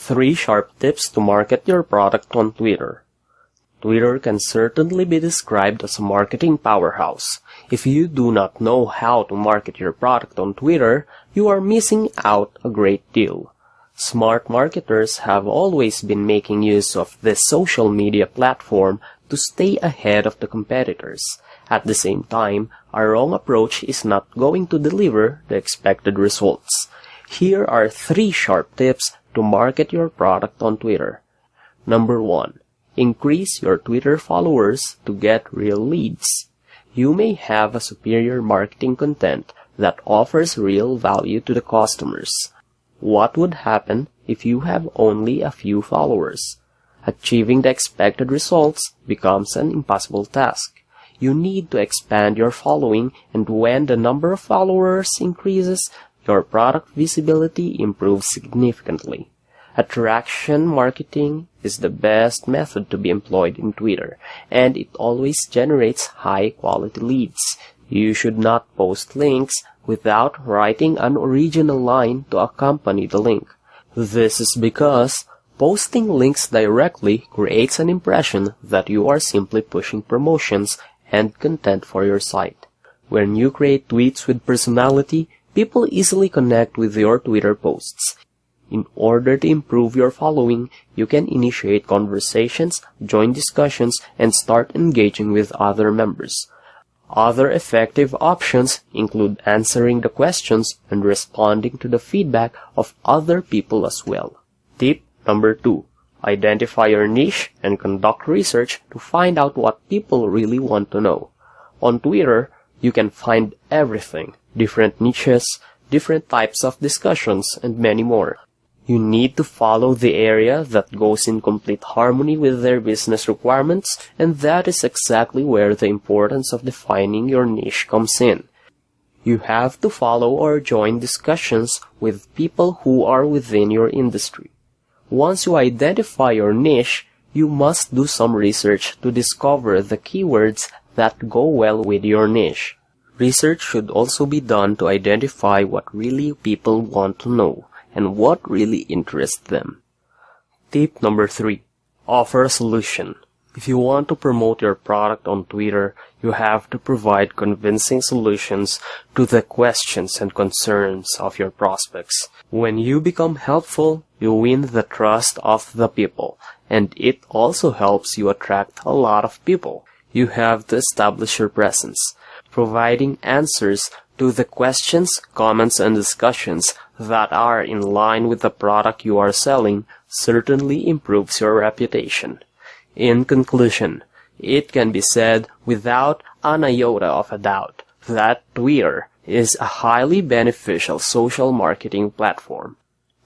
3 sharp tips to market your product on Twitter. Twitter can certainly be described as a marketing powerhouse. If you do not know how to market your product on Twitter, you are missing out a great deal. Smart marketers have always been making use of this social media platform to stay ahead of the competitors. At the same time, a wrong approach is not going to deliver the expected results. Here are 3 sharp tips to market your product on Twitter. Number 1. Increase your Twitter followers to get real leads. You may have a superior marketing content that offers real value to the customers. What would happen if you have only a few followers? Achieving the expected results becomes an impossible task. You need to expand your following, and when the number of followers increases, your product visibility improves significantly. Attraction marketing is the best method to be employed in Twitter, and it always generates high-quality leads. You should not post links without writing an original line to accompany the link. This is because posting links directly creates an impression that you are simply pushing promotions and content for your site. When you create tweets with personality, people easily connect with your Twitter posts. In order to improve your following, you can initiate conversations, join discussions, and start engaging with other members. Other effective options include answering the questions and responding to the feedback of other people as well. Tip number 2. Identify your niche and conduct research to find out what people really want to know. On Twitter, you can find everything, different niches, different types of discussions, and many more. You need to follow the area that goes in complete harmony with their business requirements, and that is exactly where the importance of defining your niche comes in. You have to follow or join discussions with people who are within your industry. Once you identify your niche, you must do some research to discover the keywords that go well with your niche. Research should also be done to identify what really people want to know and what really interests them. Tip number 3. Offer a solution. If you want to promote your product on Twitter, you have to provide convincing solutions to the questions and concerns of your prospects. When you become helpful, you win the trust of the people, and it also helps you attract a lot of people. You have to establish your presence. Providing answers to the questions, comments, and discussions that are in line with the product you are selling certainly improves your reputation. In conclusion, it can be said without an iota of a doubt that Twitter is a highly beneficial social marketing platform.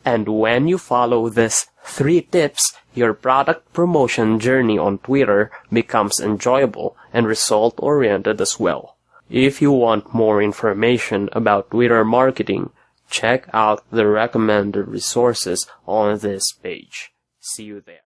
And when you follow these 3 tips, your product promotion journey on Twitter becomes enjoyable and result-oriented as well. If you want more information about Twitter marketing, check out the recommended resources on this page. See you there.